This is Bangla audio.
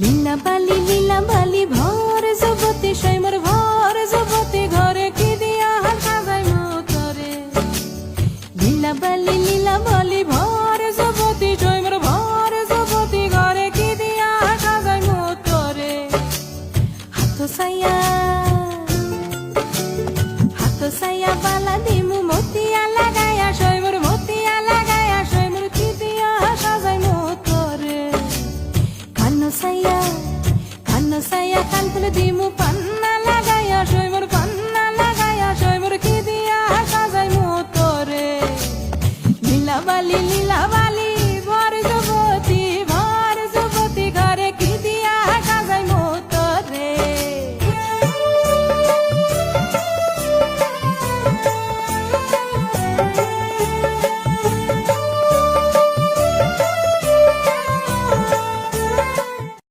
লীলা বালি ভর জগতে সৈমর ভর জগতে ঘরে কি দিয়া সাজাই মতরে লীলা বালি ভর জগতে সৈমর ভর জগতে ঘরে কি দিয়া সাজাই মতরে হাত সাইয়া বালা দিমু মতিয়া লাগায়া সৈমর মতিয়া লাগায়া সৈমর কি দিয়া সাজাই মতরে কানো সাইয়া কান ফুল দিমু পান্না লাগায়া সৈমর পান্না লাগায়া সৈমর কি দিয়া সাজাই মতরে লীলা বালি